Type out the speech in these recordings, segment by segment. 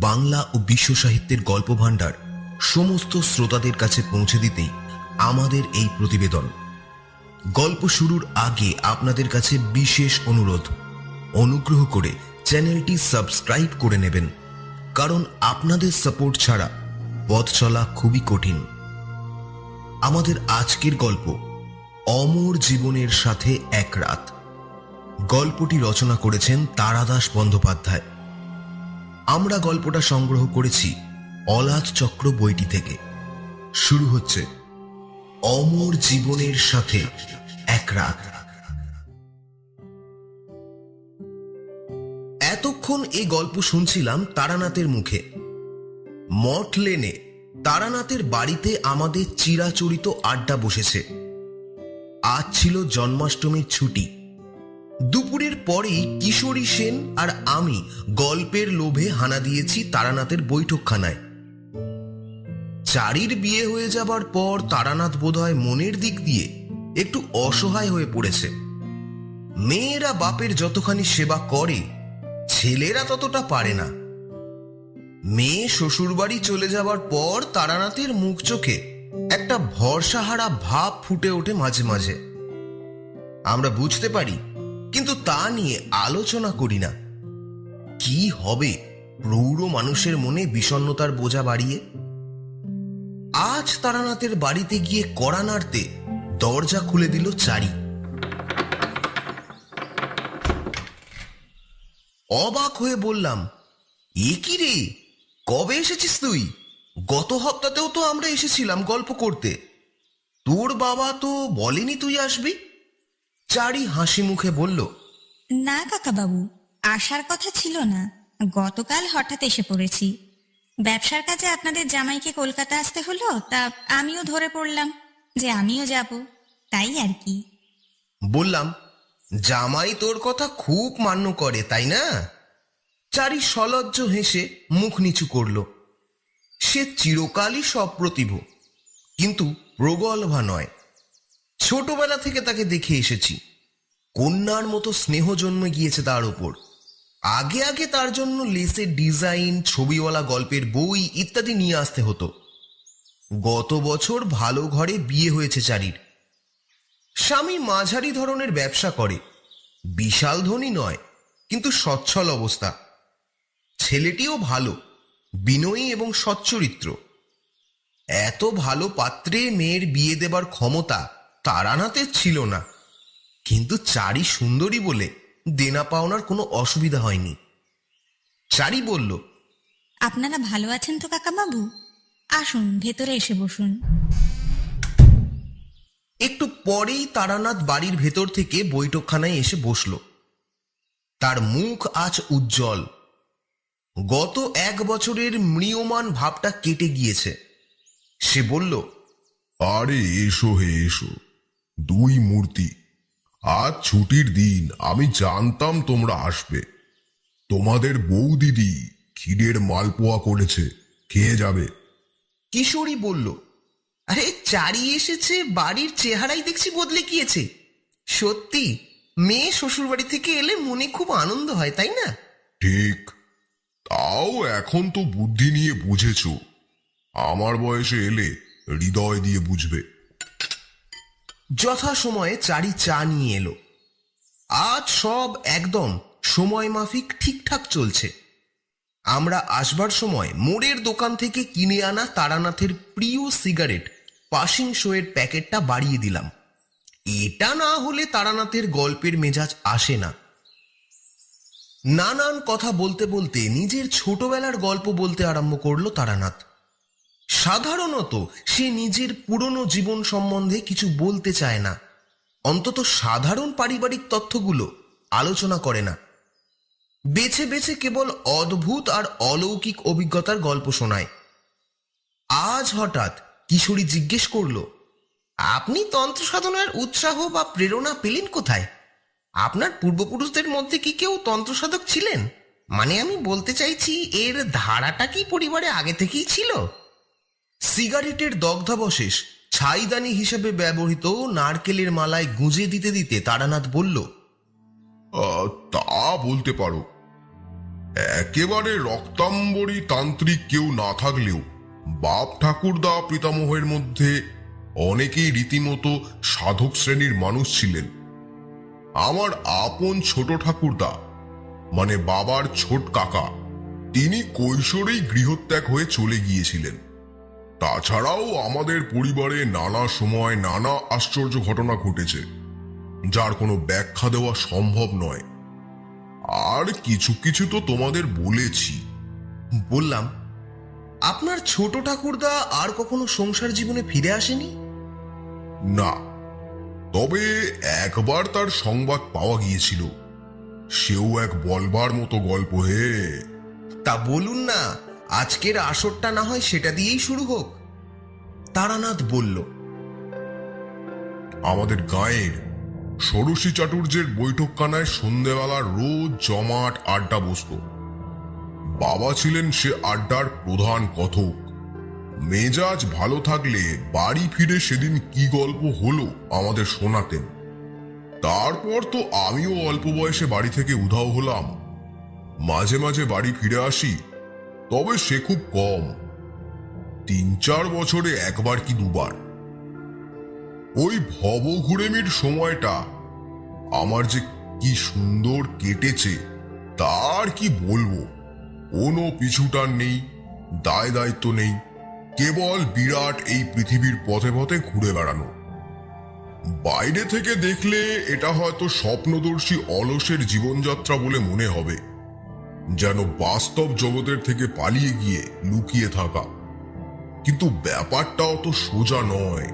বাংলা ও বিশ্ব সাহিত্যের গল্প ভাণ্ডার সমস্ত শ্রোতাদের কাছে পৌঁছে দিতেই আমাদের এই প্রতিবেদন। গল্প শুরুর আগে আপনাদের কাছে বিশেষ অনুরোধ, অনুগ্রহ করে চ্যানেলটি সাবস্ক্রাইব করে নেবেন, কারণ আপনাদের সাপোর্ট ছাড়া পথ চলা খুবই কঠিন। আমাদের আজকের গল্প অমর জীবনের সাথে এক রাত। গল্পটি রচনা করেছেন তারাদাস বন্দ্যোপাধ্যায়। আমরা গল্পটা সংগ্রহ করেছি অলাদ চক্র বইটি থেকে। শুরু হচ্ছে অমর জীবনের সাথে এক রাত। এতক্ষণ এই গল্প শুনছিলাম তারানাথের মুখে। মঠ লেনে তারানাথের বাড়িতে আমাদের চিরাচরিত আড্ডা বসেছে। আজ ছিল জন্মাষ্টমীর ছুটি। দুপুরের পরেই কিশোরী সেন আর আমি গল্পের লোভে হানা দিয়েছি তারানাথের বৈঠকখানায়। চারির বিয়ে হয়ে যাবার পর তারানাথ বোধহয় মনের দিক দিয়ে একটু অসহায় হয়ে পড়েছে। মেয়েরা বাপের যতখানি সেবা করে, ছেলেরা ততটা পারে না। মেয়ে শ্বশুরবাড়ি চলে যাবার পর তারানাথের মুখ চোখে একটা ভরসাহারা ভাব ফুটে ওঠে মাঝে মাঝে। আমরা বুঝতে পারি, কিন্তু তা নিয়ে আলোচনা করি না। কি হবে প্রৌঢ় মানুষের মনে বিষণ্ণতার বোঝা বাড়িয়ে? আজ তারানাথের বাড়িতে গিয়ে কড়া নাড়তে দরজা খুলে দিল চারি। অবাক হয়ে বললাম, এ কি রে, কবে এসেছিস তুই? গত সপ্তাহেও তো আমরা এসেছিলাম গল্প করতে। তোর বাবা তো বলেনি তুই আসবি? চারি হাসি মুখে বলল, না কাকাবাবু, আসার কথা ছিল না। গতকাল হঠাৎ এসে পড়েছি। ব্যবসার কাজে আপনাদের জামাইকে কলকাতা আসতে হলো, তা আমিও ধরে পড়লাম যে আমিও যাব, তাই আর কি। বললাম, জামাই তোর কথা খুব মান্য করে, তাই না? চারি সলজ্জ হেসে মুখ নিচু করল। সে চিরকালই সপ্রতিভ, কিন্তু প্রগল্ভা নয়। ছোটবেলা থেকে তাকে দেখে এসেছি। কন্যার মতো স্নেহ জন্মে গিয়েছে তার ওপর। আগে আগে তার জন্য লেসের ডিজাইন, ছবিওয়ালা গল্পের বই ইত্যাদি নিয়ে আসতে হতো। গত বছর ভালো ঘরে বিয়ে হয়েছে চারির। স্বামী মাঝারি ধরনের ব্যবসা করে, বিশাল ধনী নয়, কিন্তু সচ্ছল অবস্থা। ছেলেটিও ভালো, বিনয়ী এবং সচ্চরিত্র। এত ভালো পাত্রে মেয়ের বিয়ে দেবার ক্ষমতা তারানাথের ছিল না, কিন্তু চারি সুন্দরী বলে দেনা পাওনার কোনো অসুবিধা হয়নি। চারি বলল, আপনারা ভালো আছেন তো কাকাবাবু? আসুন, ভেতরে এসে বসুন। একটু পরেই তারানাথ বাড়ির ভেতর থেকে বৈঠকখানায় এসে বসল। তার মুখ আজ উজ্জ্বল। গত 1 বছরের ম্রিয়মাণ ভাবটা কেটে গিয়েছে। সে বলল, আরে এসো হে এসো, 2 মূর্তি। আজ ছুটির দিন, আমি জানতাম তোমরা আসবে। তোমাদের বউ দিদি ক্ষীরের মালপোয়া করেছে, খেয়ে যাবে। কিশোরী বলল, আরে চারি এসেছে, বাড়ির চেহারাই দেখছি বদলে গিয়েছে। সত্যি, মেয়ে শ্বশুরবাড়ি থেকে এলে মনে খুব আনন্দ হয়, তাই না? ঠিক, তাও এখন তো বুদ্ধি নিয়ে বুঝেছ। আমার বয়সে এলে হৃদয় দিয়ে বুঝবে। যথাসময়ে চারি চা নিয়ে এলো। আজ সব একদম সময় মাফিক ঠিকঠাক চলছে। আমরা আসবার সময় মোড়ের দোকান থেকে কিনে আনা তারানাথের প্রিয় সিগারেট পাসিং শোয়ের প্যাকেটটা বাড়িয়ে দিলাম। এটা না হলে তারানাথের গল্পের মেজাজ আসে না। নানান কথা বলতে বলতে নিজের ছোটবেলার গল্প বলতে আরম্ভ করলো তারানাথ। সাধারণত সে নিজের পুরনো জীবন সম্বন্ধে কিছু বলতে চায় না, অন্তত সাধারণ পারিবারিক তথ্যগুলো আলোচনা করে না। বেছে বেছে কেবল অদ্ভুত আর অলৌকিক অভিজ্ঞতার গল্প শোনায়। আজ হঠাৎ কিশোরী জিজ্ঞেস করল, আপনি তন্ত্র সাধনার উৎসাহ বা প্রেরণা পেলেন কোথায়? আপনার পূর্বপুরুষদের মধ্যে কি কেউ তন্ত্র সাধক ছিলেন? মানে আমি বলতে চাইছি, এর ধারাটা কি পরিবারে আগে থেকেই ছিল? সিগারেটের দগ্ধাবশেষ ছাইদানি হিসেবে ব্যবহৃত নারকেলের মালায় গুঁজে দিতে দিতে তারানাথ বলল, তা বলতে পারো। একেবারে রক্তাম্বরী তান্ত্রিক কেউ না থাকলেও বাপ ঠাকুরদা পিতামহের মধ্যে অনেকেই রীতিমতো সাধক শ্রেণীর মানুষ ছিলেন। আমার আপন ছোট ঠাকুরদা মানে বাবার ছোট কাকা, তিনি কৈশোরেই গৃহত্যাগ হয়ে চলে গিয়েছিলেন। তাছাড়াও আমাদের পরিবারে নানা সময় নানা আশ্চর্য ঘটনা ঘটেছে, যার কোনো ব্যাখ্যা দেওয়া সম্ভব নয়। আর কিছু কিছু তো তোমাদের বলেছি। বললাম, আপনার ছোট ঠাকুরদা আর কখনো সংসার জীবনে ফিরে আসেনি? না, তবে একবার তার সংবাদ পাওয়া গিয়েছিল। সেও এক বলবার মতো গল্প হে। তা বলুন না, আজকের আসরটা না হয় সেটা দিয়েই শুরু হোক। তারানাথ বলল, আমাদের গাঁয়ের ষোড়শী চাটুর্যের বৈঠকখানায় সন্ধ্যেবেলা রোজ জমাট আড্ডা বসত। বাবা ছিলেন সে আড্ডার প্রধান কথক। মেজাজ ভালো থাকলে বাড়ি ফিরে সেদিন কি গল্প হলো আমাদের শোনাতেন। তারপর তো আমিও অল্প বয়সে বাড়ি থেকে উধাও হলাম। মাঝে মাঝে বাড়ি ফিরে আসি, তবে সে খুব কম, 3-4 বছরে একবার কি দুবার। ওই ভবঘুরেমির সময়টা আমার যে কি সুন্দর কেটেছে তার কি বলবো। কোনো পিছুটান নেই, দায় দায়িত্ব নেই, কেবল বিরাট এই পৃথিবীর পথে পথে ঘুরে বেড়ানো। বাইরে থেকে দেখলে এটা হয়তো স্বপ্নদর্শী অলসের জীবনযাত্রা বলে মনে হবে, যেন বাস্তব জগতের থেকে পালিয়ে গিয়ে লুকিয়ে থাকা। কিন্তু ব্যাপারটা অত সোজা নয়।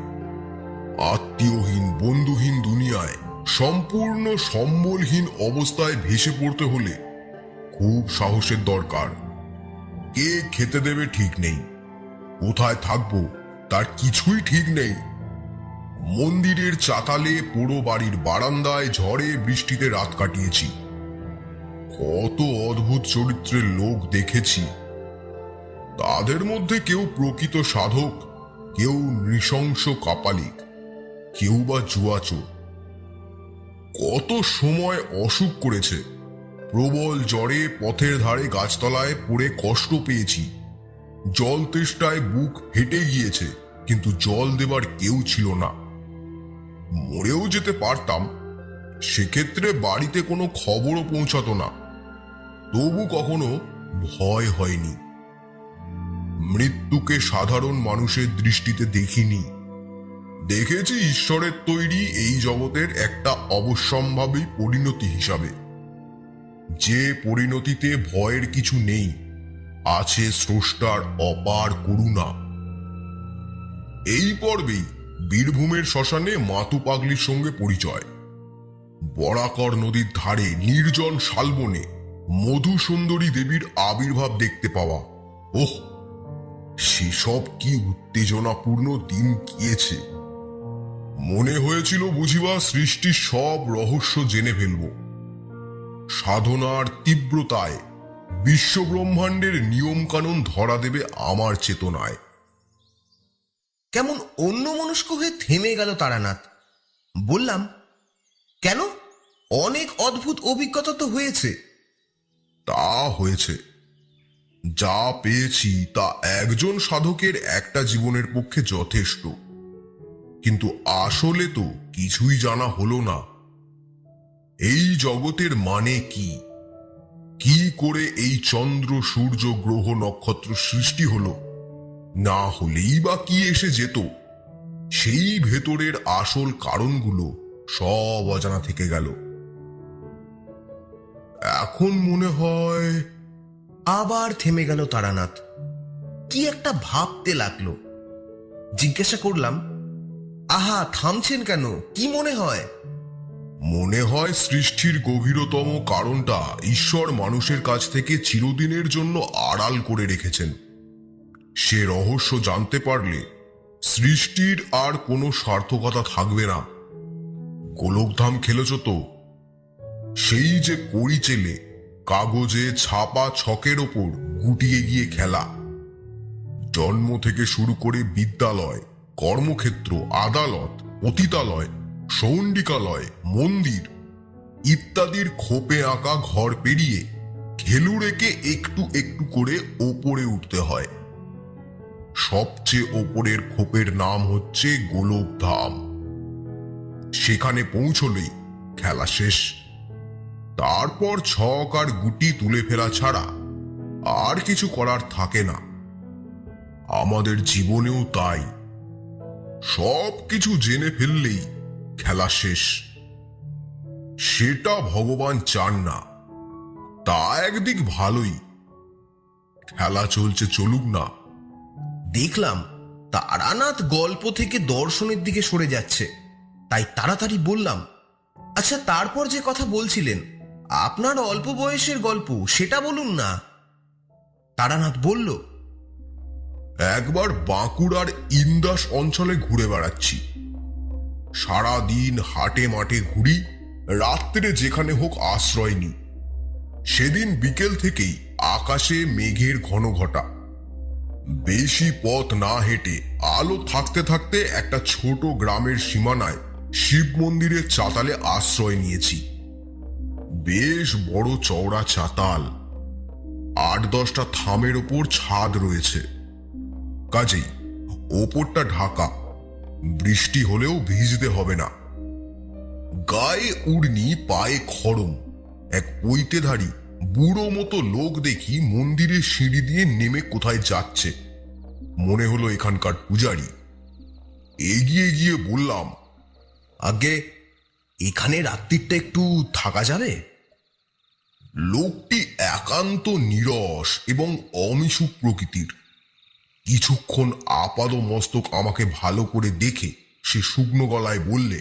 আত্মীয়হীন বন্ধুহীন দুনিয়ায় সম্পূর্ণ সম্বলহীন অবস্থায় ভেসে পড়তে হলে খুব সাহসের দরকার। কে খেতে দেবে ঠিক নেই, কোথায় থাকবো তার কিছুই ঠিক নেই। মন্দিরের চাতালে পোড়ো বাড়ির বারান্দায় ঝড়ে বৃষ্টিতে রাত কাটিয়েছি। কত অদ্ভুত চরিত্রের লোক দেখেছি। তাদের মধ্যে কেউ প্রকৃত সাধক, কেউ নৃশংস কাপালিক, কেউ বা জুয়াচোর। কত সময় অসুখ করেছে, প্রবল জ্বরে পথের ধারে গাছতলায় পড়ে কষ্ট পেয়েছি। জল তেষ্টায় বুক ফেটে গিয়েছে, কিন্তু জল দেবার কেউ ছিল না। মরেও যেতে পারতাম, সেক্ষেত্রে বাড়িতে কোনো খবরও পৌঁছাতো না, তবু কখনো ভয় হয়নি। মৃত্যুকে সাধারণ মানুষের দৃষ্টিতে দেখিনি, দেখেছি ঈশ্বরের তৈরি এই জগতের একটা অবশ্যম্ভাবী পরিণতি হিসাবে, যে পরিণতিতে ভয়ের কিছু নেই, আছে স্রষ্টার অপার করুণা। এই পর্বেই বীরভূমের শ্মশানে মাতু পাগলির সঙ্গে পরিচয়। বরাকর নদীর ধারে নির্জন শালবনে মধু সুন্দরী দেবীর আবির্ভাব দেখতে পাওয়া, ওহ, সেসব কি উত্তেজনাপূর্ণ দিন গিয়েছে। মনে হয়েছিল বুঝিবা সৃষ্টির সব রহস্য জেনে ফেলব। সাধনার তীব্রতায় বিশ্বব্রহ্মাণ্ডের নিয়ম কানুন ধরা দেবে আমার চেতনায়। কেমন অন্যমনস্ক হয়ে থেমে গেল তারানাথ। বললাম, কেন? অনেক অদ্ভুত অভিজ্ঞতা তো হয়েছে। তা হয়েছে, যা পেয়েছি তা একজন সাধকের একটা জীবনের পক্ষে যথেষ্ট। কিন্তু আসলে তো কিছুই জানা হলো না। এই জগতের মানে কি, কি করে এই চন্দ্র সূর্য গ্রহ নক্ষত্র সৃষ্টি হলো, না হলেই বা কি এসে যেত, সেই ভেতরের আসল কারণগুলো সব অজানা থেকে গেল। এখন মনে হয়। আবার থেমে গেল তারানাথ। কি একটা ভাবতে লাগলো। জিজ্ঞাসা করলাম, আহা, থামছেন কেন? কি মনে হয়? মনে হয় সৃষ্টির গভীরতম কারণটা ঈশ্বর মানুষের কাছ থেকে চিরদিনের জন্য আড়াল করে রেখেছেন। সে রহস্য জানতে পারলে সৃষ্টির আর কোনো সার্থকতা থাকবে না। গোলকধাম খেলেছ তো? সেই যে কড়ি চেলে কাগজে ছাপা ছকের ওপর গুটিয়ে গিয়ে খেলা। জন্ম থেকে শুরু করে বিদ্যালয়, কর্মক্ষেত্র, আদালত, পতিতালয়, সৌন্ডিকালয়, মন্দির ইত্যাদির খোপে আঁকা ঘর পেরিয়ে ঘেলু রেখে একটু একটু করে ওপরে উঠতে হয়। সবচেয়ে ওপরের খোপের নাম হচ্ছে গোলকধাম। সেখানে পৌঁছলেই খেলা শেষ। তারপর ছক আর গুটি তুলে ফেলা ছাড়া আর কিছু করার থাকে না। আমাদের জীবনেও তাই, সব কিছু জেনে ফেললেই খেলা শেষ। সেটা ভগবান চান না, তা একদিক ভালোই। খেলা চলছে, চলুক না। দেখলাম তারানাথ গল্প থেকে দর্শনের দিকে সরে যাচ্ছে, তাই তাড়াতাড়ি বললাম, আচ্ছা তারপর যে কথা বলছিলেন আপনার অল্প বয়সের গল্প, সেটা বলুন না। তারানাথ বলল, একবার বাঁকুড়ার ইন্দাস অঞ্চলে ঘুরে বেড়াচ্ছি। সারাদিন হাটে মাঠে ঘুরি, রাত্রে যেখানে হোক আশ্রয় নিই। সেদিন বিকেল থেকেই আকাশে মেঘের ঘন ঘটা। বেশি পথ না হেঁটে আলো থাকতে থাকতে একটা ছোট গ্রামের সীমানায় শিব মন্দিরের চাতালে আশ্রয় নিয়েছি। বেশ বড় চওড়া চাতাল, 8-10টা থামের ওপর ছাদ রয়েছে। কাজেই ওপরটা ঢাকা, বৃষ্টি হলেও ভিজতে হবে না। গায়ে উড়নি, পায়ে খড়ম, এক পৈতেধারী বুড়ো মতো লোক দেখি মন্দিরের সিঁড়ি দিয়ে নেমে কোথায় যাচ্ছে। মনে হলো এখানকার পূজারী। এগিয়ে গিয়ে বললাম, আগে এখানে রাত্রিটা একটু থাকা যাবে? লোকটি একান্ত নীরস এবং অমিশুক প্রকৃতির। কিছুক্ষণ আপাদ মস্তক আমাকে ভালো করে দেখে সে শুকনো গলায় বললে,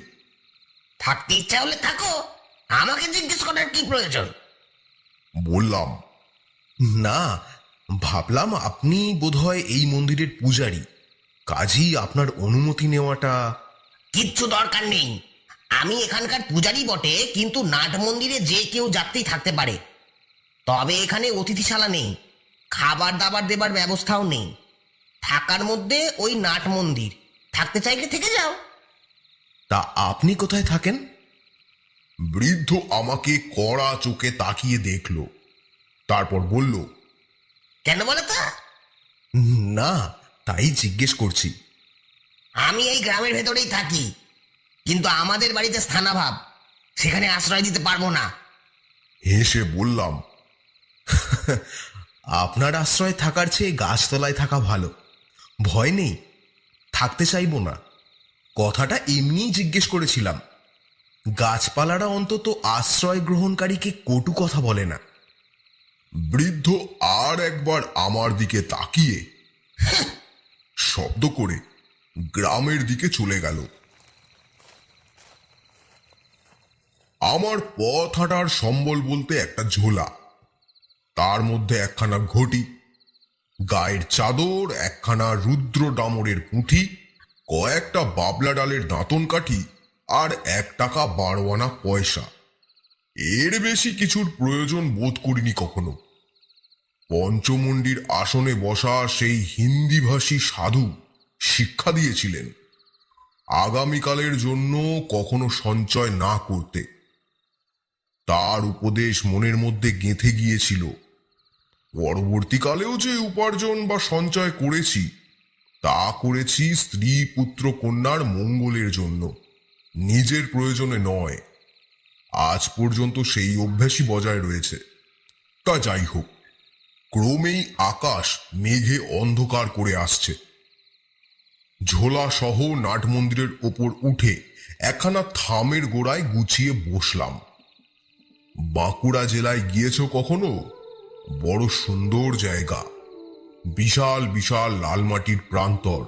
থাকতে ইচ্ছা হলে থাকো, আমাকে জিজ্ঞেস করার কি প্রয়োজন? বললাম, না, ভাবলাম আপনি বোধহয় এই মন্দিরের পূজারী, কাজেই আপনার অনুমতি নেওয়াটা। কিচ্ছু দরকার নেই। আমি এখানকার পূজারি বটে, কিন্তু নাট মন্দিরে যে কেউ যাত্রী থাকতে পারে। তবে এখানে অতিথিশালা নেই, খাবার দাবার দেবার ব্যবস্থাও নেই। থাকার মধ্যে ওই নাট মন্দির, থাকতে চাইলে থেকে যাও। তা আপনি কোথায় থাকেন? বৃদ্ধ আমাকে কড়া চোখে তাকিয়ে দেখল, তারপর বলল, কেন বলো তো? না, তাই জিজ্ঞেস করছি। আমি এই গ্রামের ভেতরেই থাকি, কিন্তু আমাদের বাড়িতে স্থানাভাব, সেখানে আশ্রয় দিতে পারবো না। হেসে বললাম, আপনার আশ্রয় থাকার চেয়ে গাছতলায় থাকা ভালো। ভয় নেই, থাকতে চাইব না। কথাটা এমনিই জিজ্ঞেস করেছিলাম। গাছপালারা অন্তত আশ্রয় গ্রহণকারীকে কটু কথা বলে না। বৃদ্ধ আর একবার আমার দিকে তাকিয়ে শব্দ করে গ্রামের দিকে চলে গেল। আমার পথ হাঁটার সম্বল বলতে একটা ঝোলা, তার মধ্যে একখানা ঘটি, গায়ের চাদর, একখানা রুদ্র ডামরের পুঁথি, কয়েকটা বাবলা ডালের দাঁতন কাঠি আর 1 টাকা 12 আনা পয়সা। এর বেশি কিছুর প্রয়োজন বোধ করিনি কখনো। পঞ্চমুণ্ডির আসনে বসা সেই হিন্দিভাষী সাধু শিক্ষা দিয়েছিলেন আগামীকালের জন্য কখনো সঞ্চয় না করতে। তার উপদেশ মনের মধ্যে গেঁথে গিয়েছিল। পরবর্তীকালেও যে উপার্জন বা সঞ্চয় করেছি, তা করেছি স্ত্রী পুত্র কন্যার মঙ্গলের জন্য, নিজের প্রয়োজনে নয়। আজ পর্যন্ত সেই অভ্যাসই বজায় রয়েছে। তা যাই হোক, ক্রমেই আকাশ মেঘে অন্ধকার করে আসছে। ঝোলা সহ নাট মন্দিরের ওপর উঠে একখানা থামের গোড়ায় গুছিয়ে বসলাম। বাঁকুড়া জেলায় গিয়েছ কখনো? বড় সুন্দর জায়গা। বিশাল বিশাল লাল মাটির প্রান্তর,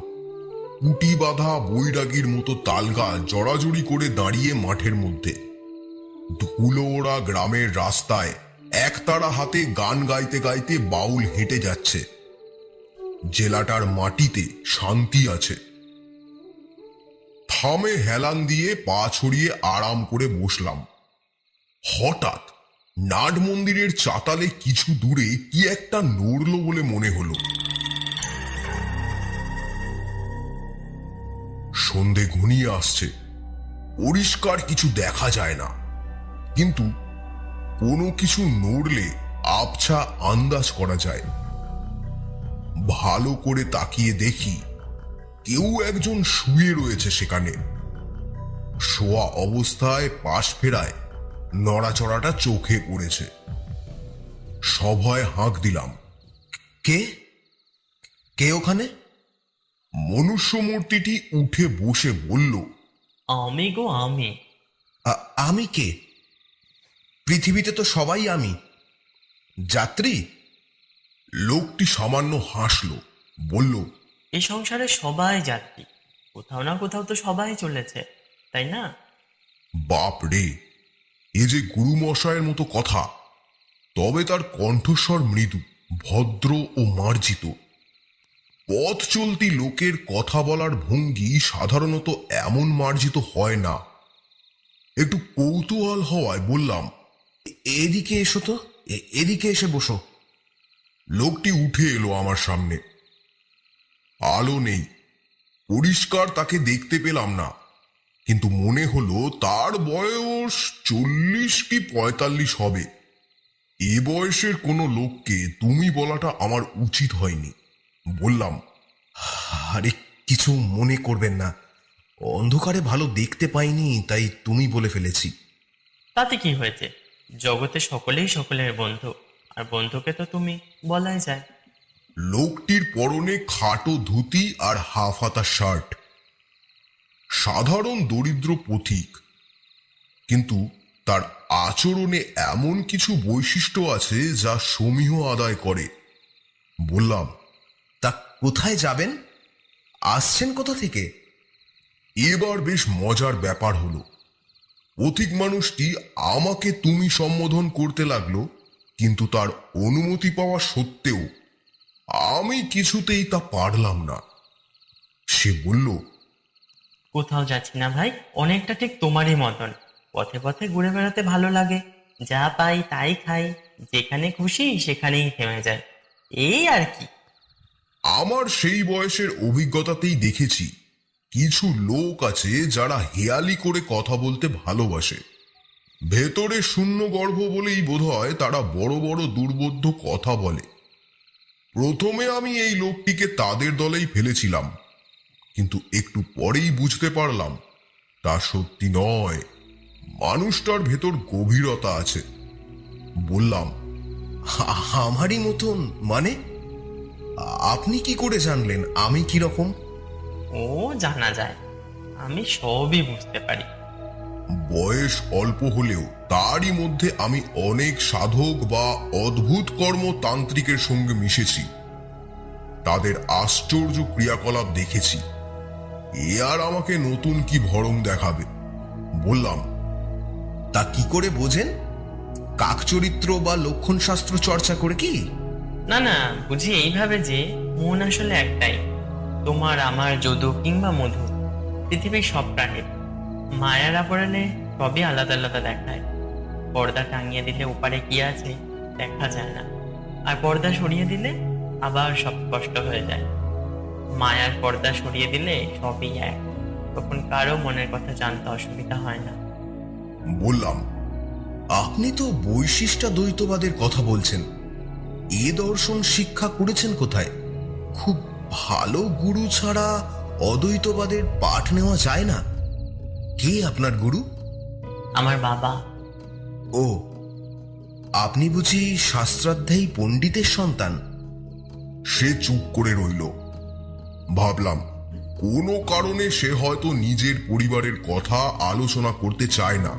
কুটি বাঁধা বৈরাগীর মতো তালগাছ জড়াজড়ি করে দাঁড়িয়ে মাঠের মধ্যে। ধুলো ওড়া গ্রামের রাস্তায় একতারা হাতে গান গাইতে গাইতে বাউল হেঁটে যাচ্ছে। জেলাটার মাটিতে শান্তি আছে। থামে হেলান দিয়ে পা ছড়িয়ে আরাম করে বসলাম। হঠাৎ নাট মন্দিরের চাতালে কিছু দূরে কি একটা নড়ল বলে মনে হলো। সন্ধে ঘনিয়ে আসছে, পরিষ্কার কিছু দেখা যায় না, কিন্তু কোনো কিছু নড়লে আবছা আন্দাজ করা যায়। ভালো করে তাকিয়ে দেখি কেউ একজন শুয়ে রয়েছে সেখানে। শোয়া অবস্থায় পাশ ফেরায় নড়াচড়াটা চোখে পড়েছে। সভয়ে হাঁক দিলাম। কে কে ওখানে? মনুষ্য মূর্তিটি উঠে বসে বলল, আমি গো আমি। আমি কে? পৃথিবীতে তো সবাই আমি। যাত্রী? লোকটি সামান্য হাসল, বলল, এই সংসারে সবাই যাত্রী, কোথাও না কোথাও তো সবাই চলেছে, তাই না? বাপ রে, এ যে গুরুমশায়ের মতো কথা। তবে তার কণ্ঠস্বর মৃদু, ভদ্র ও মার্জিত। পথ চলতি লোকের কথা বলার ভঙ্গি সাধারণত এমন মার্জিত হয় না। একটু কৌতূহল হওয়ায় বললাম, এদিকে এসো তো, এদিকে এসে বসো। লোকটি উঠে এলো আমার সামনে। আলো নেই, পরিষ্কার তাকে দেখতে পেলাম না, কিন্তু মনে হলো তার বয়স 40 কি 45 হবে। এ বয়সের কোনো লোককে তুমি বলাটা আমার উচিত হয়নি। বললাম, আরে কিছু মনে করবেন না, অন্ধকারে ভালো দেখতে পাইনি, তাই তুমি বলে ফেলেছি। তাতে কি হয়েছে? জগতে সকলেই সকলের বন্ধু, আর বন্ধুকে তো তুমি বলাই যায়। লোকটির পরনে খাটো ধুতি আর হাফ হাতা শার্ট। সাধারণ দরিদ্র পথিক, কিন্তু তার আচরণে এমন কিছু বৈশিষ্ট্য আছে যা সমীহ আদায় করে। বললাম, তা কোথায় যাবেন? আসছেন কোথা থেকে? এবার বেশ মজার ব্যাপার হলো। পথিক মানুষটি আমাকে তুমি সম্বোধন করতে লাগলো, কিন্তু তার অনুমতি পাওয়া সত্ত্বেও আমি কিছুতেই তা পারলাম না। সে বলল, কোথাও যাচ্ছি না ভাই, অনেকটা ঠিক তোমারই মতন। পথে পথে ঘুরে বেড়াতে ভালো লাগে, যা পাই তাই খাই, যেখানে খুশি সেখানেই থেমে যায়, এই আর কি। আমার সেই বয়সের অভিজ্ঞতাতেই দেখেছি কিছু লোক আছে যারা হেয়ালি করে কথা বলতে ভালোবাসে। ভেতরে শূন্য গর্ভ বলেই বোধহয় তারা বড় বড় দুর্বোধ্য কথা বলে। প্রথমে আমি এই লোকটিকে তাদের দলেই ফেলেছিলাম, কিন্তু একটু পরেই বুঝতে পারলাম তা সত্যি নয়। মানুষটার ভেতর গভীরতা আছে। বললাম, আমারই মতন মানে? আপনি কি করে জানলেন আমি কি রকম? ও জানা যায়, আমি সবই বুঝতে পারি। বয়স অল্প হলেও তারই মধ্যে আমি অনেক সাধক বা অদ্ভুত কর্মতান্ত্রিকের সঙ্গে মিশেছি। তাদের আশ্চর্য ক্রিয়াকলাপ দেখেছি। এ আর আমাকে নতুন কি ভরং দেখাবে? বললাম, তা কি করে বোঝেন? কাকচরিত্র বা লক্ষণ শাস্ত্র চর্চা করে কি? না না, বুঝি এইভাবে যে মন আসলে একটাই, তোমার আমার যদু কিংবা মধু, পৃথিবীর সব প্রাণীর। মায়ার আবরণে সবই আলাদা আলাদা দেখায়। পর্দা টাঙিয়ে দিলে ওপারে কি আছে দেখা যায় না, আর পর্দা সরিয়ে দিলে আবার সব স্পষ্ট হয়ে যায়। মায়ার পর্দা সরিয়ে দিলে সবই এক, তখন কারো মনের কথা জানতে অসুবিধা হয় না। বললাম, আপনি তো বৈশিষ্ট্যাদ্বৈতবাদের কথা বলছেন। এ দর্শন শিক্ষা করেছেন কোথায়? খুব ভালো গুরু ছাড়া অদ্বৈতবাদের পাঠ নেওয়া যায় না। কে আপনার গুরু? আমার বাবা। ও, আপনি বুঝি শাস্ত্রাধ্যায়ী পণ্ডিতের সন্তান? সে চুপ করে রইল। ভাবলাম, কোনো কারণে সে হয়তো নিজের পরিবারের কথা আলোচনা করতে চায় না।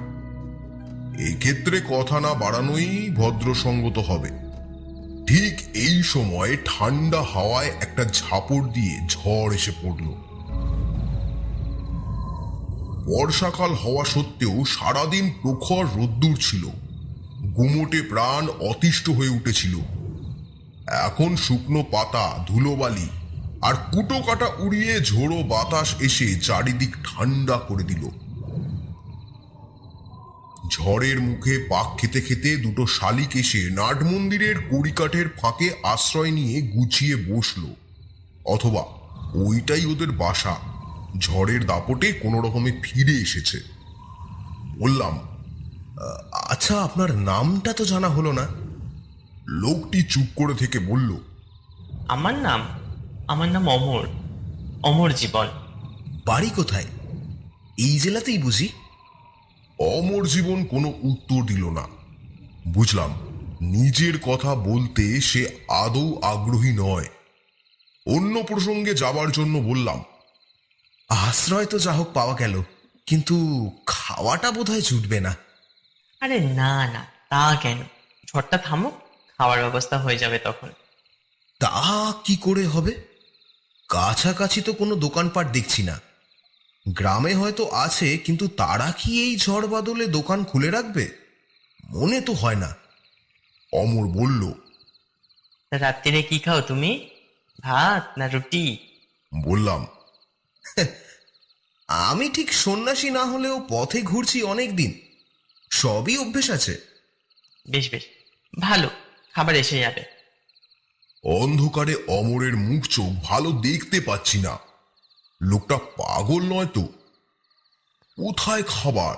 এক্ষেত্রে কথা না বাড়ানোই ভদ্রসঙ্গত হবে। ঠিক এই সময় ঠান্ডা হাওয়ায় একটা ঝাপড় দিয়ে ঝড় এসে পড়ল। বর্ষাকাল হওয়া সত্ত্বেও সারাদিন প্রখর রোদ্দুর ছিল। গুমোটে প্রাণ অতিষ্ঠ হয়ে উঠেছিল। এখন শুকনো পাতা, ধুলোবালি আর কুটো কাটা উড়িয়ে ঝোড়ো বাতাস এসে চারিদিক ঠান্ডা করে দিল। ঝড়ের মুখে পাক খেতে খেতে দুটো শালিক এসে নাট মন্দিরের কড়িকাঠের ফাঁকে আশ্রয় নিয়ে গুছিয়ে বসলো, অথবা ওইটাই ওদের বাসা। ঝড়ের দাপটে কোনো রকমে ফিরে এসেছে। বললাম, আচ্ছা, আপনার নামটা তো জানা হলো না। লোকটি চুপ করে থেকে বলল, আমার নাম অমর, অমর জীবন। বাড়ি কোথায়? এই জেলাতেই বুঝি? অমর জীবন কোনো উত্তর দিল না। বুঝলাম নিজের কথা বলতে সে আদৌ আগ্রহী নয়। অন্য প্রসঙ্গে যাবার জন্য বললাম, আশ্রয় তো যা হোক পাওয়া গেল, কিন্তু খাওয়াটা বোধহয় জুটবে না। আরে না না, তা কেন, ঝড়টা থামুক, খাওয়ার ব্যবস্থা হয়ে যাবে তখন। তা কি করে হবে? কাছাকাছি তো কোনো দোকানপাট দেখছি না। গ্রামে হয়তো আছে, কিন্তু তারা কি এই ঝড় বাদলে দোকান খুলে রাখবে? মনে তো হয় না। অমর বলল, তা রাত্রিরে কি খাও তুমি, ভাত না রুটি? বললাম, আমি ঠিক সন্ন্যাসী না হলেও পথে ঘুরছি অনেক দিন, সবই অভ্যেস আছে। বেশ বেশ, ভালো, খাবার এসে যাবে। অন্ধকারে অমরের মুখ চোখ ভালো দেখতে পাচ্ছি না। লোকটা পাগল নয় তো? কোথায় খাবার?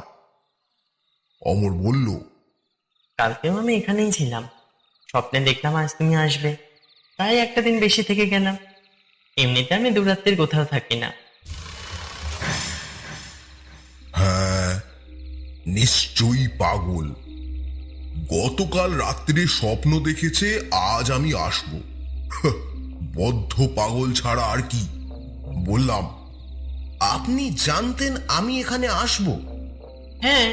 অমর বলল, কালকেও আমি এখানেই ছিলাম, স্বপ্নে দেখলাম আজ তুমি আসবে, তাই একটা দিন বেশি থেকে গেলাম। এমনিতে আমি দুরাত্রির কোথাও থাকি না। হ্যাঁ, নিশ্চয়ই পাগল। গতকাল রাত্রে স্বপ্ন দেখেছে আজ আমি আসব। বদ্ধ পাগল ছাড়া আর কি। বললাম, আপনি জানতেন আমি এখানে আসব? হ্যাঁ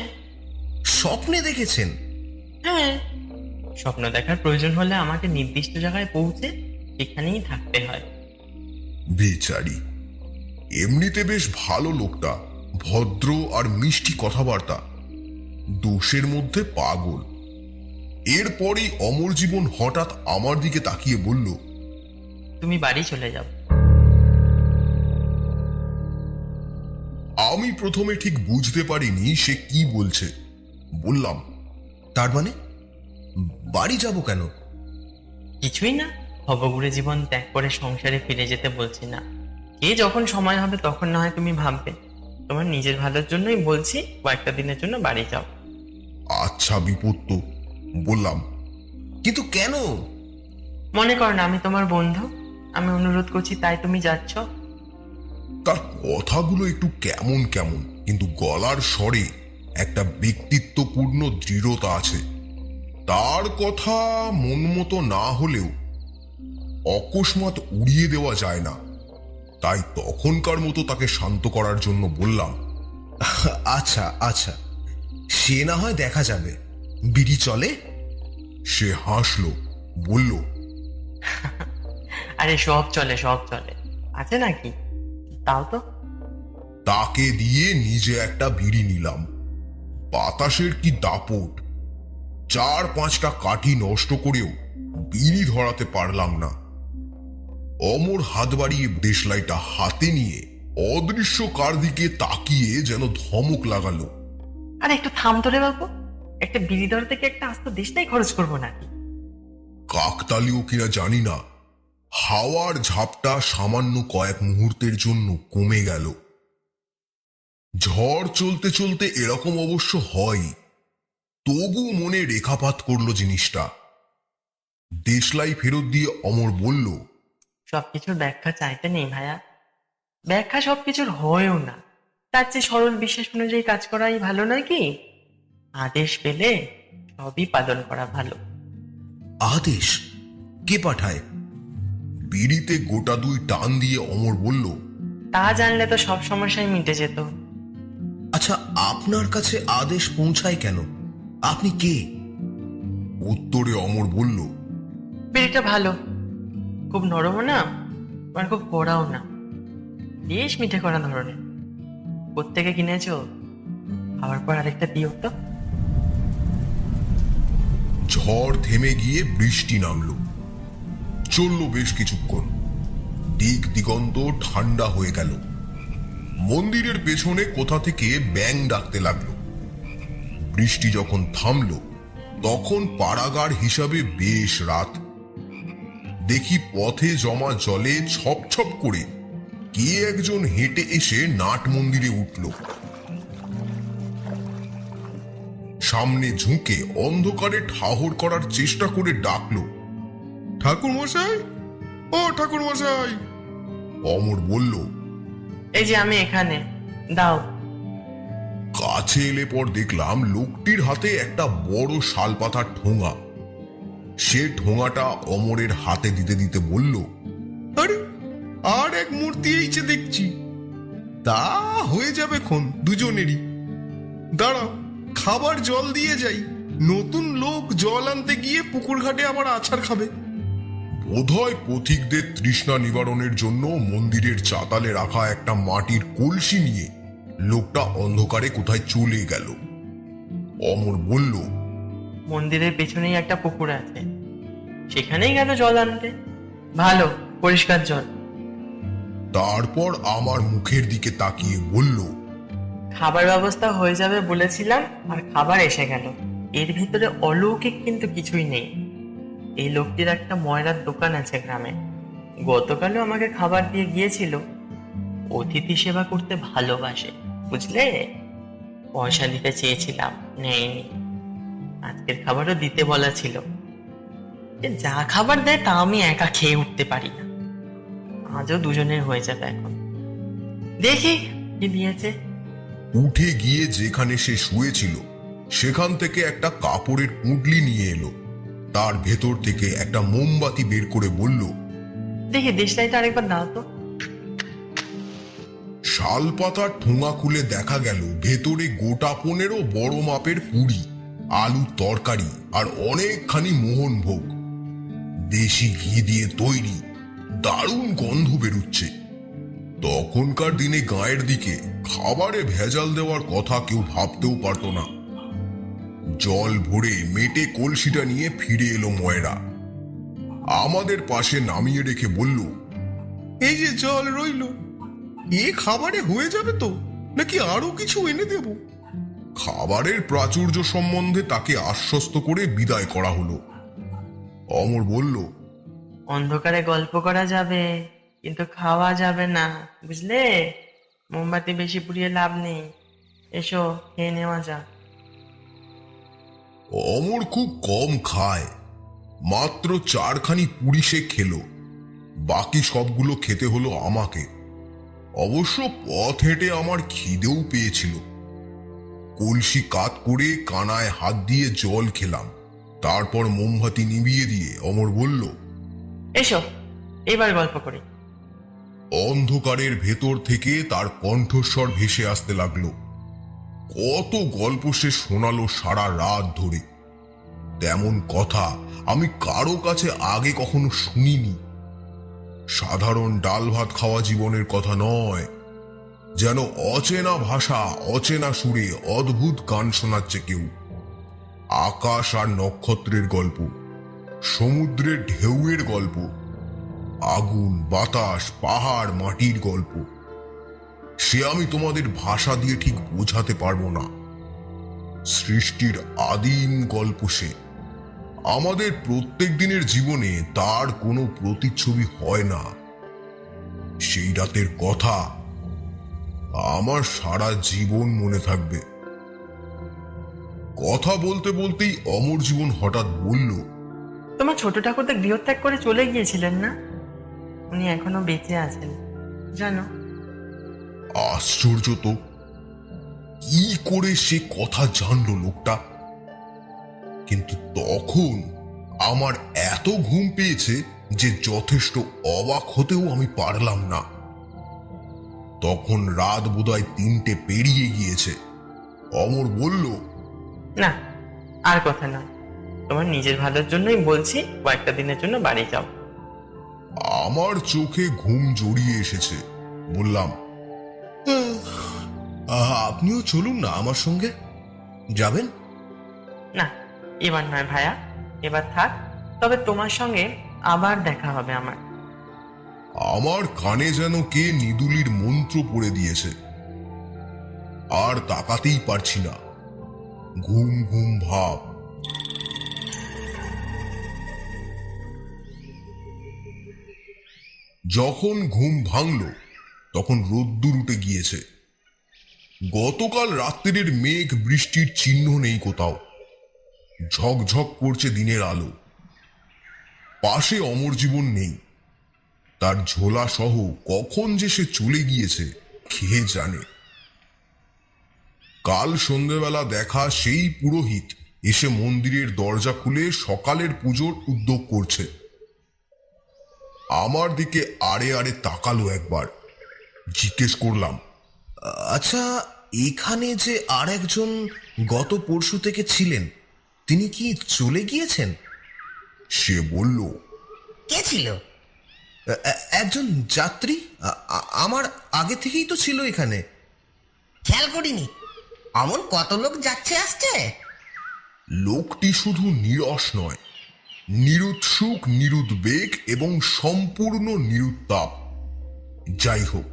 স্বপ্নে দেখেছেন? হ্যাঁ, স্বপ্ন দেখার প্রয়োজন হলে আমাকে নির্দিষ্ট জায়গায় পৌঁছে সেখানেই থাকতে হয়। বেচারি, এমনিতে বেশ ভালো লোকটা, ভদ্র আর মিষ্টি কথাবার্তা, দোষের মধ্যে পাগল। এরপরই অমর জীবন হঠাৎ আমার দিকে তাকিয়ে বলল, তুমি বাড়ি চলে যাও। আমি প্রথমে ঠিক বুঝতে পারিনি সে কি বলছে। বললাম, তার মানে বাড়ি যাব কেন? কিছুই না, ভবঘুরে জীবন ত্যাগ করে সংসারে ফিরে যেতে বলছি না। কে যখন সময় হবে তখন না হয় তুমি ভাববে। তোমার নিজের ভালোর জন্যই বলছি, কয়েকটা দিনের জন্য বাড়ি যাও। আচ্ছা বিপত্ত। বললাম, কিন্তু কেন? মনে করো না আমি তোমার বন্ধু, আমি অনুরোধ করছি তাই তুমি যাচ্ছ। তার কথাগুলো একটু কেমন কেমন, কিন্তু গলার স্বরে একটা ব্যক্তিত্বপূর্ণ দৃঢ়তা আছে। তার কথা মন মতো না হলেও অকস্মাৎ উড়িয়ে দেওয়া যায় না। তাই তখনকার মতো তাকে শান্ত করার জন্য বললাম, আচ্ছা আচ্ছা, সে না হয় দেখা যাবে। বিড়ি চলে? সে হাসলো, বলল, আরে সব চলে, সব চলে, আছে নাকি, তাও তো। তাকে দিয়ে নিজে একটা বিড়ি নিলাম। বাতাসের কি দাপট! 4-5টা কাঠি নষ্ট করেও বিড়ি ধরাতে পারলাম না। অমর হাত বাড়িয়ে দেশলাইটা হাতে নিয়ে অদৃশ্য কার দিকে তাকিয়ে যেন ধমক লাগালো। আরে একটু থাম তো রে বাবু, একটা বিড়ি ধরা থেকে একটা আস্ত দেশটাই খরচ করবো নাকি? কাকতালীয় কিনা জানি না, হাওয়ার ঝাপটা সামান্য কয়েক মুহূর্তের জন্য কমে গেল। ঝড় চলতে চলতে এরকম অবশ্য হয়, তবু মনে রেখাপাত করলো জিনিসটা। দেশলাই ফেরত দিয়ে অমর বলল, সবকিছুর ব্যাখ্যা চাইতে নেই ভাইয়া, ব্যাখ্যা সবকিছুর হয়ও না। তার চেয়ে সরল বিশ্বাস অনুযায়ী কাজ করাই ভালো নয় কি? আদেশ পেলে সবই পালন করা ভালো। আদেশ কে পাঠায়? বিড়িতে গোটা 2 টান দিয়ে অমর বলল, তা জানলে তো সব সমস্যাই মিটে যেত। আচ্ছা, আপনার কাছে আদেশ পৌঁছায় কেন? আপনি কে? উত্তরে অমর বলল, বিড়িটা ভালো, খুব নরমও না আর খুব কড়াও না, বেশ মিঠে করা ধরনের। কোত্থেকে কিনেছ? খাওয়ার পর আরেকটা দিও তো। ঝড় থেমে গিয়ে বৃষ্টি নামলো। চলল বেশ কিছুক্ষণ। দিক দিগন্ত ঠান্ডা হয়ে গেল। মন্দিরের পেছনে কোথা থেকে ব্যাঙ ডাকতে লাগলো। বৃষ্টি যখন থামলো তখন পাড়াগার হিসাবে বেশ রাত। দেখি পথে জমা জলে ছপ ছপ করে কে একজন হেঁটে এসে নাট মন্দিরে উঠল। সামনে ঝুঁকে অন্ধকারে ঠাহর করার চেষ্টা করে ডাকলো, ঠাকুর মশাই, ও ঠাকুর মশাই। অমর বলল, এই যে আমি এখানে, দাও। কাছে এলে পর দেখলাম লোকটির হাতে একটা বড় শালপাতার ঠোঙা। সে ঠোঙাটা অমরের হাতে দিতে দিতে বলল, আরে আর এক মূর্তি এইছে দেখছি, তা হয়ে যাবে খন দুজনেরই। দাঁড়াও, খাবার জল দিয়ে যাই, নতুন লোক জল আনতে গিয়ে পুকুর ঘাটে আবার আছাড় খাবে। বোধহয় পথিকদের তৃষ্ণা নিবারণের জন্য মন্দিরের চাতালে রাখা একটা মাটির কলসি নিয়ে লোকটা অন্ধকারে কোথায় চলে গেল। অমর বলল, মন্দিরের পেছনেই একটা পুকুর আছে, সেখানেই গেল জল আনতে। ভালো পরিষ্কার জল। তারপর আমার মুখের দিকে তাকিয়ে বলল, খাবার ব্যবস্থা হয়ে যাবে বলেছিলাম, আর খাবার এসে গেল। এর ভিতরে অলৌকিক কিন্তু কিছুই নেই। এই লোকটির একটা ময়রার দোকান আছে গ্রামে, গতকালও আমাকে খাবার দিয়ে গিয়েছিল। অতিথি সেবা করতে ভালোবাসে, বুঝলে। পয়সা দিতে চেয়েছিলাম, নেয়নি। আজকের খাবারও দিতে বলা ছিল। যা খাবার দেয় তা আমি একা খেয়ে উঠতে পারি না। আজও দুজনের হয়ে যাবে এখন। দেখি কি দিয়েছে। উঠে গিয়ে যেখানে সে শুয়েছিল সেখান থেকে একটা কাপড়ের পুঁটলি নিয়ে এলো। তার ভেতর থেকে একটা মোমবাতি বের করে বলল, দেখি দেশলাইটা আরেকবার দাও তো। শালপাতার ঠোঙা খুলে দেখা গেল ভেতরে গোটা 15 বড় মাপের পুরি, আলুর তরকারি আর অনেকখানি মোহনভোগ। দেশি ঘি দিয়ে তৈরি, দারুণ গন্ধ বেরুচ্ছে। তখনকার দিনে গায়ের দিকে খাবারে ভেজাল দেওয়ার কথা কেউ ভাবতেও পারত না। জল ভরে মেটে কলসিটা নিয়ে ফিরে এলো ময়রা। আমাদের পাশে নামিয়ে রেখে বলল, এই যে জল রইল, এ খাবারে হয়ে যাবে তো, নাকি আরো কিছু এনে দেব? খাবারের প্রাচুর্য সম্বন্ধে তাকে আশ্বস্ত করে বিদায় করা হলো। অমর বলল, অন্ধকারে গল্প করা যাবে, কিন্তু খাওয়া যাবে না, বুঝলে। মোমবাতি বেশি পুড়িয়ে লাভ নেই। এসো খেয়ে নেওয়া যাক। অমর খুব কম খায়, মাত্র 4খানি পুরি সে খেলো। বাকি সবগুলো খেতে হলো আমাকে। অবশ্য পথ হেঁটে আমার খিদেও পেয়েছিল। কলসি কাত করে কানায় হাত দিয়ে জল খেলাম। তারপর মোমবাতি নিভিয়ে দিয়ে অমর বলল, এসো এবার গল্প করি। অন্ধকারের ভেতর থেকে তার কণ্ঠস্বর ভেসে আসতে লাগলো। কত গল্প সে শোনালো সারা রাত ধরে। তেমন কথা আমি কারো কাছে আগে কখনো শুনিনি। সাধারণ ডাল ভাত খাওয়া জীবনের কথা নয়, যেন অচেনা ভাষা, অচেনা সুরে অদ্ভুত গান শোনাচ্ছে কেউ। আকাশ আর নক্ষত্রের গল্প, সমুদ্রের ঢেউয়ের গল্প, আগুন, বাতাস, পাহাড়, মাটির গল্প। সে আমি তোমাদের ভাষা দিয়ে ঠিক বোঝাতে পারবো না। সৃষ্টির আদিম গল্প সে। আমাদের প্রত্যেক দিনের জীবনে তার কোনো প্রতিচ্ছবি হয় না। সেই রাতের কথা আমার সারা জীবন মনে থাকবে। কথা বলতে বলতেই অমর জীবন হঠাৎ বলল, তোমার ছোট ঠাকুরদা গৃহত্যাগ করে চলে গিয়েছিলেন না? উনি এখনো বেঁচে আছেন, জানো। আশ্চর্য তো, কি করে সে কথা জানলো লোকটা? কিন্তু তখন আমার এত ঘুম পেয়েছে যে যথেষ্ট অবাক হতেও আমি পারলাম না। তখন রাত বোধহয় 3টে পেরিয়ে গিয়েছে। অমর বলল, না, আর কথা না। তোমার নিজের ভালোর জন্যই বলছি, কয়েকটা দিনের জন্য বাড়ি যাও। আমার চোখে ঘুম জড়িয়ে এসেছে। বললাম, আপনিও চলুন না আমার সঙ্গে। যাবেন? না, এবার নয় ভায়া, এবার থাক। তবে তোমার সঙ্গে আবার দেখা হবে আমার। আমার কানে যেন কে নিদুলির মন্ত্র পড়ে দিয়েছে। আর তাকাতেই পারছি না, ঘুম ঘুম ভাব। যখন ঘুম ভাঙল তখন রোদ্দুর উঠে গিয়েছে। গতকাল রাত্রির মেঘ বৃষ্টির চিহ্ন নেই কোথাও। ঝকঝক করছে দিনের আলো। পাশে অমর জীবন নেই। তার ঝোলা সহ কখন যে সে চলে গিয়েছে কে জানে। কাল সন্ধ্যেবেলা দেখা সেই পুরোহিত এসে মন্দিরের দরজা খুলে সকালের পুজোর উদ্যোগ করছে। আমার দিকে আড়ে আড়ে তাকালো একবার। জিজ্ঞেস করলাম, আচ্ছা, এখানে যে আর একজন গত পরশু থেকে ছিলেন, তিনি কি চলে গিয়েছেন? সে বলল, কে ছিল? একজন যাত্রী। আমার আগে থেকেই তো ছিল এখানে। খেয়াল করিনি। অমন কত লোক যাচ্ছে আসছে। লোকটি শুধু নিরস নয়, নিরুৎসুক, নিরুদ্বেগ এবং সম্পূর্ণ নিরুত্তাপ। যাই হোক,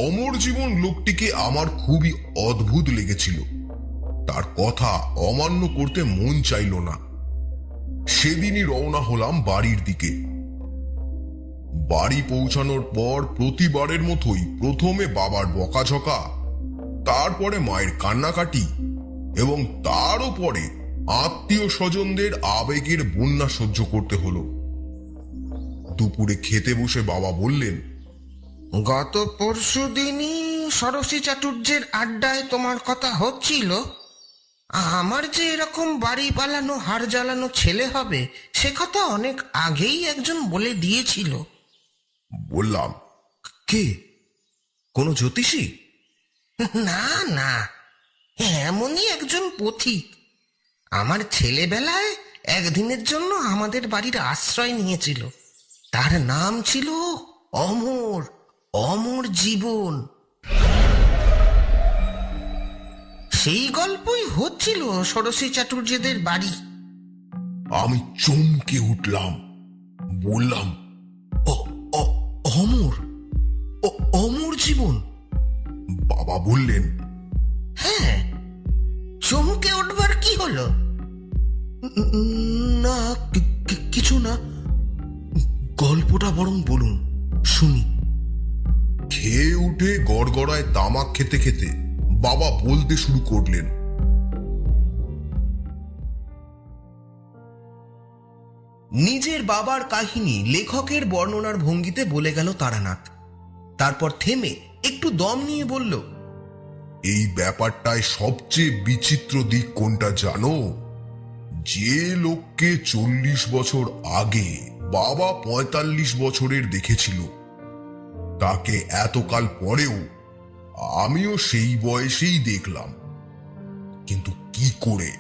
অমর জীবন লোকটিকে আমার খুবই অদ্ভুত লেগেছিল। তার কথা অমান্য করতে মন চাইল না। সেদিনই রওনা হলাম বাড়ির দিকে। বাড়ি পৌঁছানোর পর প্রতিবারের মতোই প্রথমে বাবার বকাঝকা, তারপরে মায়ের কান্নাকাটি এবং তারও পরে আত্মীয় স্বজনদের আবেগের বন্যা সহ্য করতে হলো। দুপুরে খেতে বসে বাবা বললেন, গত পরশু দিনই ষোড়শী চাটুর্যের আড্ডায় তোমার কথা হচ্ছিল। আমার যে এরকম বাড়ি পালানো হাড় জ্বালানো ছেলে হবে সে কথা অনেক আগেই একজন বলে দিয়েছিল। বললাম, কে? কোনো জ্যোতিষী? না না, এমনই একজন পথিক। আমার ছেলেবেলায় একদিনের জন্য আমাদের বাড়ির আশ্রয় নিয়েছিল। তার নাম ছিল অমর, অমর জীবন। সেই গল্পই হচ্ছিল ষোড়শী চাটুর্যদের বাড়ি। আমি চমকে উঠলাম। বললাম, অমর? অমর জীবন? বাবা বললেন, হ্যাঁ, চমকে উঠবার কি হলো? না, কিছু না। গল্পটা বরং বলুন, শুনি। খেয়ে উঠে গড়গড়ায় তামাক খেতে খেতে বাবা বলতে শুরু করলেন, নিজের বাবার কাহিনী লেখকের বর্ণনার ভঙ্গিতে বলে গেল তারানাথ। তারপর থেমে একটু দম নিয়ে বলল, এই ব্যাপারটায় সবচেয়ে বিচিত্র দিক কোনটা জানো? যে লোককে 40 বছর আগে বাবা 45 বছরের দেখেছিল, তাকে এতকাল পরেও আমিও সেই বয়সেই দেখলাম। কিন্তু কি করে?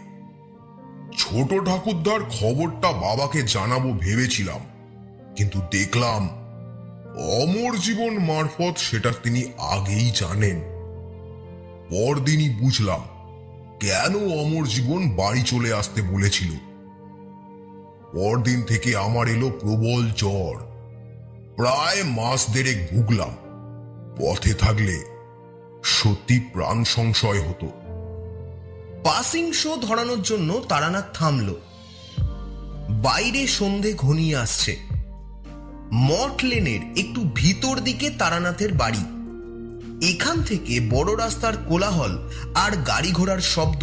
ছোট ঠাকুরদার খবরটা বাবাকে জানাবো ভেবেছিলাম, কিন্তু দেখলাম অমর জীবন মারফত সেটা তিনি আগেই জানেন। পরদিনই বুঝলাম কেন অমর জীবন বাড়ি চলে আসতে বলেছিল। পরদিন থেকে আমার এলো প্রবল জ্বর। প্রায় মাস দেড়েক ভুগলাম। পথে থাকলে সত্যি প্রাণ সংশয় হতো। পাসিং শো ধরানোর জন্য তারানাথ থামল। বাইরে সন্ধে ঘনিয়ে আসছে। মঠ লেনের একটু ভিতর দিকে তারানাথের বাড়ি। এখান থেকে বড় রাস্তার কোলাহল আর গাড়ি ঘোড়ার শব্দ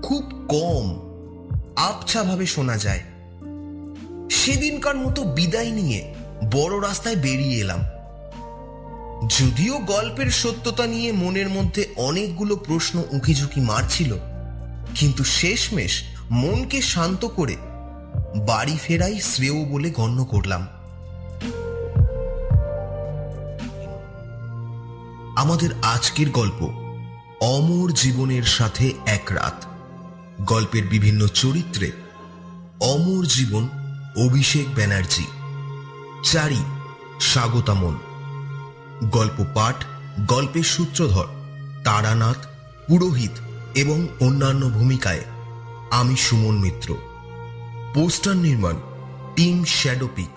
খুব কম, আবছাভাবে শোনা যায়। সেদিনকার মতো বিদায় নিয়ে বড় রাস্তায় বেরিয়ে এলাম। যদিও গল্পের সত্যতা নিয়ে মনের মধ্যে অনেকগুলো প্রশ্ন উঁকিঝুঁকি মারছিল, কিন্তু শেষমেশ মনকে শান্ত করে বাড়ি ফেরাই শ্রেয় বলে গণ্য করলাম। আমাদের আজকের গল্প অমর জীবনের সাথে এক রাত। গল্পের বিভিন্ন চরিত্রে অমর জীবন অভিষেক ব্যানার্জি, চারি স্বাগতামন। গল্প পাঠ, গল্পের সূত্রধর তারানাথ, পুরোহিত এবং অন্যান্য ভূমিকায় আমি সুমন মিত্র। পোস্টার নির্মাণ টিম শ্যাডো পিক।